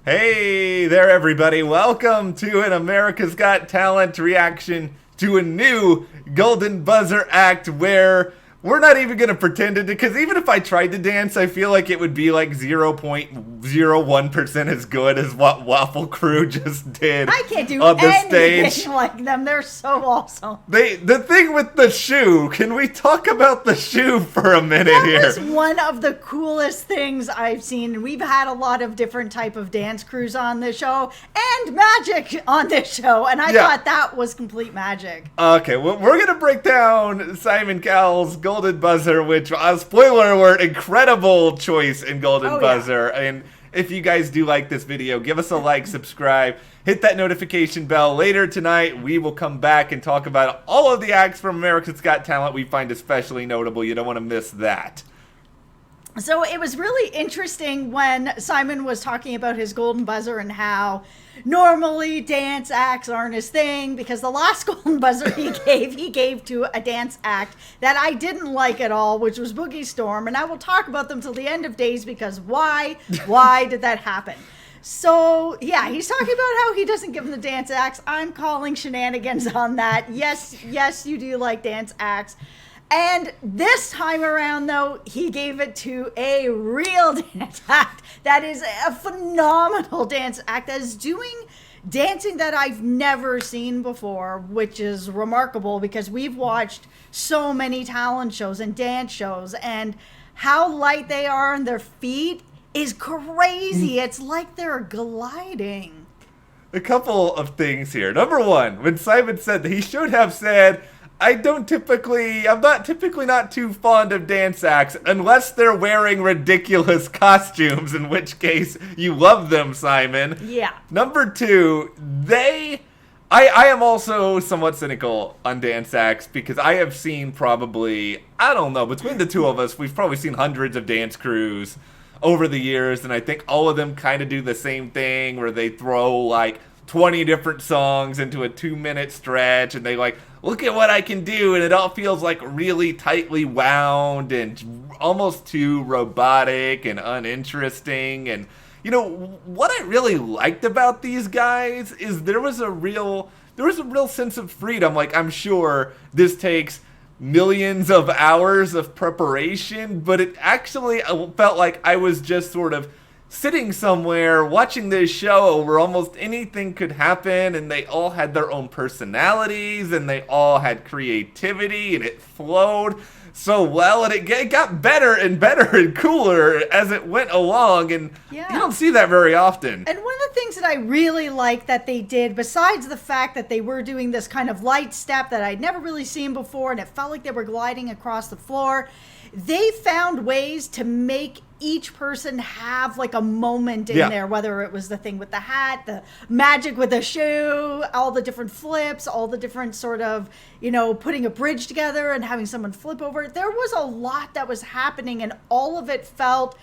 Hey there, everybody. Welcome to an America's Got Talent reaction to a new Golden Buzzer act where we're not even going to pretend it, because even if I tried to dance, I feel like it would be like 0.01% as good as what WAFFLE Crew just did. I can't do on the anything stage. like them. They're so awesome. The thing with the shoe, can we talk about the shoe for a minute here? That was one of the coolest things I've seen. We've had a lot of different type of dance crews on this show and magic on this show, and I thought that was complete magic. Okay, well, we're going to break down Simon Cowell's Golden Buzzer, which, spoiler alert, incredible choice in Golden Buzzer. Yeah. And if you guys do like this video, give us a like, subscribe, hit that notification bell. Later tonight, we will come back and talk about all of the acts from America's Got Talent we find especially notable. You don't want to miss that. So it was really interesting when Simon was talking about his Golden Buzzer and how normally dance acts aren't his thing, because the last Golden Buzzer he gave to a dance act that I didn't like at all, which was Boogie Storm, and I will talk about them till the end of days, because why did that happen? So yeah, he's talking about how he doesn't give them the dance acts. I'm calling shenanigans on that. Yes, you do like dance acts. And this time around, though, he gave it to a real dance act that is a phenomenal dance act that is doing dancing that I've never seen before, which is remarkable because we've watched so many talent shows and dance shows, and how light they are on their feet is crazy. It's like they're gliding. A couple of things here. Number one, when Simon said that, he should have said, I'm not typically not too fond of dance acts unless they're wearing ridiculous costumes, in which case you love them, Simon. Yeah. Number two, I am also somewhat cynical on dance acts, because I have seen probably, I don't know, between the two of us, we've probably seen hundreds of dance crews over the years, and I think all of them kind of do the same thing where they throw like 20 different songs into a 2-minute stretch, and they like, look at what I can do, and it all feels like really tightly wound and almost too robotic and uninteresting. And you know what I really liked about these guys is there was a real sense of freedom. Like, I'm sure this takes millions of hours of preparation, but it actually felt like I was just sort of sitting somewhere watching this show where almost anything could happen, and they all had their own personalities, and they all had creativity, and it flowed so well, and it got better and better and cooler as it went along, and you don't see that very often. And one of the things that I really like that they did, besides the fact that they were doing this kind of light step that I'd never really seen before, and it felt like they were gliding across the floor, they found ways to make each person have like a moment in there, whether it was the thing with the hat, the magic with the shoe, all the different flips, all the different sort of, putting a bridge together and having someone flip over it. There was a lot that was happening, and all of it felt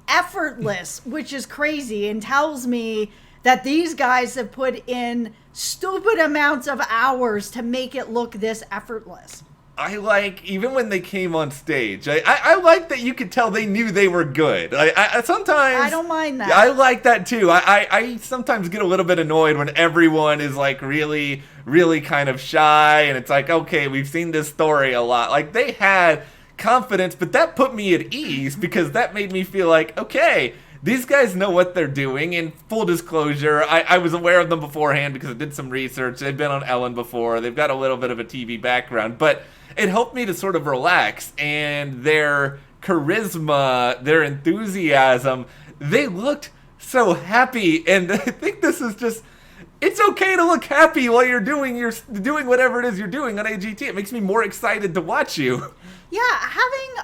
effortless, which is crazy and tells me that these guys have put in stupid amounts of hours to make it look this effortless. I like, even when they came on stage, I like that you could tell they knew they were good. I sometimes, I don't mind that. I like that too. I sometimes get a little bit annoyed when everyone is like really, really kind of shy, and it's like, okay, we've seen this story a lot. Like, they had confidence, but that put me at ease, because that made me feel like, okay, these guys know what they're doing. In full disclosure, I was aware of them beforehand because I did some research. They've been on Ellen before. They've got a little bit of a TV background, but it helped me to sort of relax, and their charisma, their enthusiasm, they looked so happy, and I think this is just, it's okay to look happy while you're doing whatever it is you're doing on AGT. It makes me more excited to watch you. Yeah,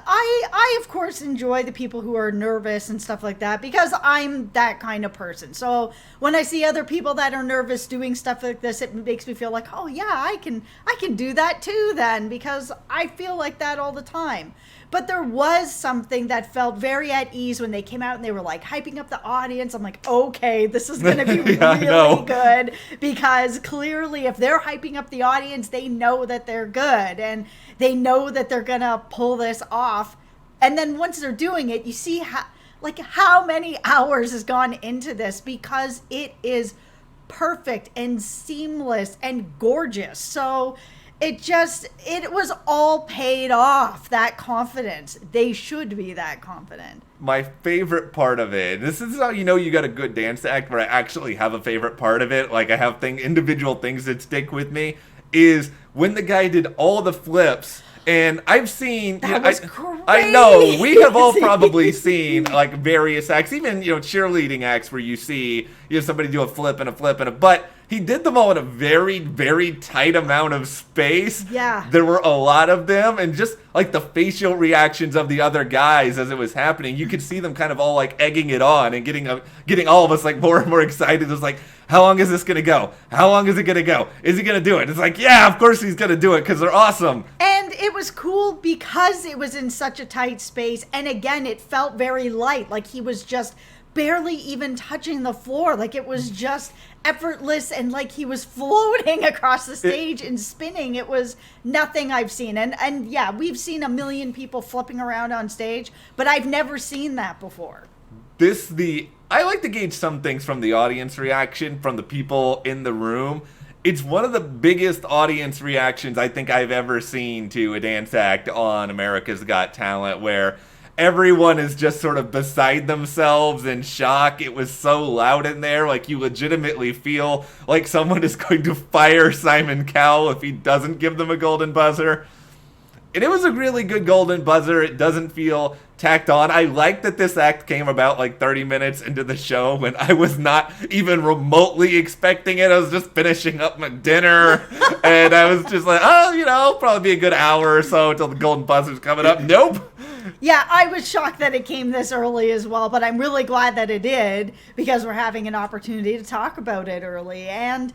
I of course enjoy the people who are nervous and stuff like that, because I'm that kind of person. So when I see other people that are nervous doing stuff like this, it makes me feel like, oh yeah, I can do that too then, because I feel like that all the time. But there was something that felt very at ease when they came out and they were like hyping up the audience. I'm like, okay, this is going to be really good, because clearly if they're hyping up the audience, they know that they're good and they know that they're going to pull this off. And then once they're doing it, you see how, like how many hours has gone into this, because it is perfect and seamless and gorgeous. So it was all paid off, that confidence. They should be that confident. My favorite part of it, this is how you know you got a good dance act, where I actually have a favorite part of it, like I have individual things that stick with me, is when the guy did all the flips. And I've seen, That was crazy. I know, we have all probably seen like various acts, even, cheerleading acts where you see, somebody do a flip and a flip and a, but he did them all in a very, very tight amount of space. Yeah. There were a lot of them, and just like the facial reactions of the other guys as it was happening, you could see them kind of all like egging it on and getting all of us like more and more excited. It was like, how long is this going to go? How long is it going to go? Is he going to do it? It's like, yeah, of course he's going to do it because they're awesome. And it was cool because it was in such a tight space. And again, it felt very light, like he was just barely even touching the floor. Like it was just effortless, and like he was floating across the stage and spinning. It was nothing I've seen. And yeah, we've seen a million people flipping around on stage, but I've never seen that before. I like to gauge some things from the audience reaction, from the people in the room. It's one of the biggest audience reactions I think I've ever seen to a dance act on America's Got Talent, where everyone is just sort of beside themselves in shock. It was so loud in there, like you legitimately feel like someone is going to fire Simon Cowell if he doesn't give them a golden buzzer. And it was a really good golden buzzer. It doesn't feel tacked on. I like that this act came about like 30 minutes into the show when I was not even remotely expecting it. I was just finishing up my dinner, and I was just like, probably be a good hour or so until the golden buzzer's coming up. Nope. Yeah, I was shocked that it came this early as well, but I'm really glad that it did, because we're having an opportunity to talk about it early. And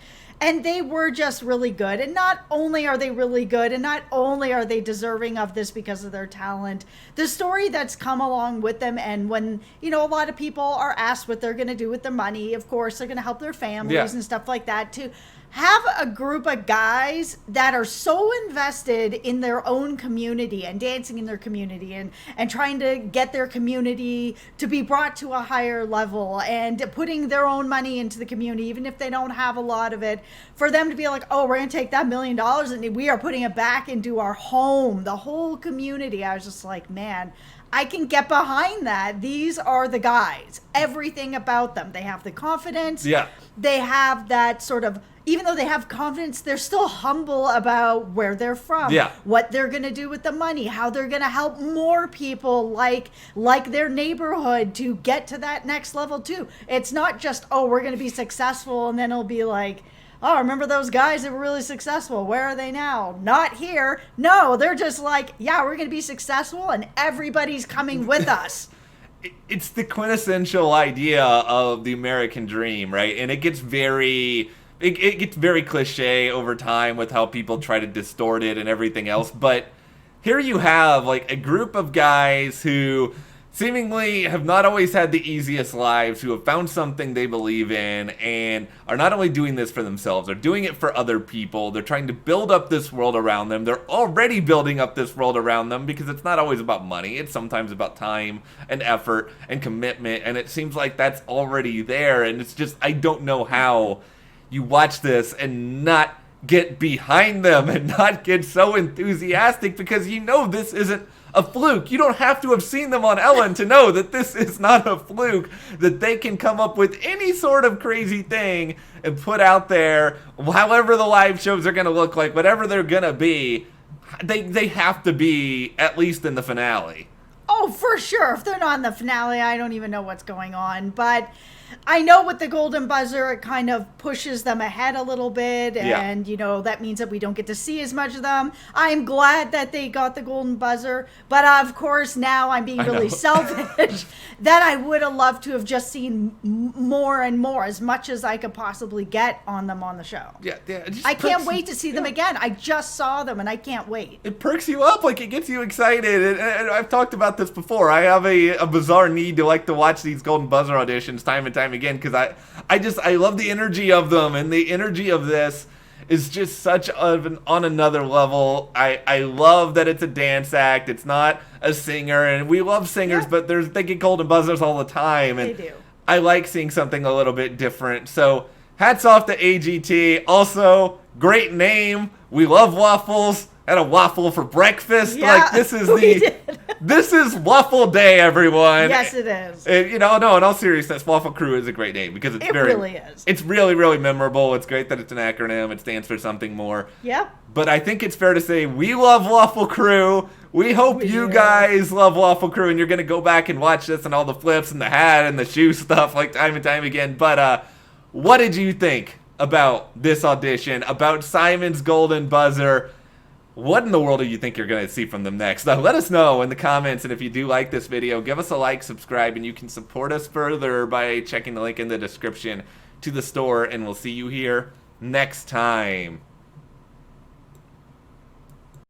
they were just really good. And not only are they really good, and not only are they deserving of this because of their talent, the story that's come along with them. And when, a lot of people are asked what they're going to do with their money, of course, they're going to help their families and stuff like that, to have a group of guys that are so invested in their own community and dancing in their community and trying to get their community to be brought to a higher level and putting their own money into the community, even if they don't have a lot of it, for them to be like, oh, we're going to take that $1 million and we are putting it back into our home, the whole community. I was just like, man, I can get behind that. These are the guys. Everything about them. They have the confidence. Yeah. They have that sort of, even though they have confidence, they're still humble about where they're from. Yeah. What they're going to do with the money, how they're going to help more people like their neighborhood to get to that next level too. It's not just, oh, we're going to be successful, and then it'll be like, oh, remember those guys that were really successful? Where are they now? Not here. No, they're just like, yeah, we're going to be successful, and everybody's coming with us. It's the quintessential idea of the American dream, right? And it gets very cliche over time with how people try to distort it and everything else. But here you have like a group of guys who seemingly have not always had the easiest lives, who have found something they believe in and are not only doing this for themselves, they're doing it for other people. They're trying to build up this world around them. They're already building up this world around them, because it's not always about money. It's sometimes about time and effort and commitment, and it seems like that's already there. And it's just, I don't know how you watch this and not get behind them and not get so enthusiastic, because this isn't a fluke. You don't have to have seen them on Ellen to know that this is not a fluke, that they can come up with any sort of crazy thing and put out there, however the live shows are going to look like, whatever they're going to be, they have to be at least in the finale. Oh, for sure. If they're not in the finale, I don't even know what's going on. But I know with the golden buzzer, it kind of pushes them ahead a little bit. And, that means that we don't get to see as much of them. I'm glad that they got the golden buzzer. But, of course, now I'm being really selfish that I would have loved to have just seen more and more, as much as I could possibly get on them on the show. Yeah. I can't wait to see them again. I just saw them, and I can't wait. It perks you up, like it gets you excited. And I've talked about this before. I have a bizarre need to like to watch these golden buzzer auditions time and time again, because I love the energy of them, and the energy of this is just such on another level. I love that it's a dance act. It's not a singer, and we love singers, but they get golden buzzers all the time. And They do. I like seeing something a little bit different. So hats off to AGT. Also, great name. We love waffles. Had a waffle for breakfast. Yeah, Like this is we did. This is Waffle Day, everyone. Yes, it is. And, no, in all seriousness, WAFFLE Crew is a great name because it's really is. It's really, really memorable. It's great that it's an acronym. It stands for something more. Yep. But I think it's fair to say we love WAFFLE Crew. We hope you guys love WAFFLE Crew, and you're gonna go back and watch this and all the flips and the hat and the shoe stuff like time and time again. But what did you think about this audition? About Simon's golden buzzer? What in the world do you think you're going to see from them next? Let us know in the comments, and if you do like this video, give us a like, subscribe, and you can support us further by checking the link in the description to the store, and we'll see you here next time.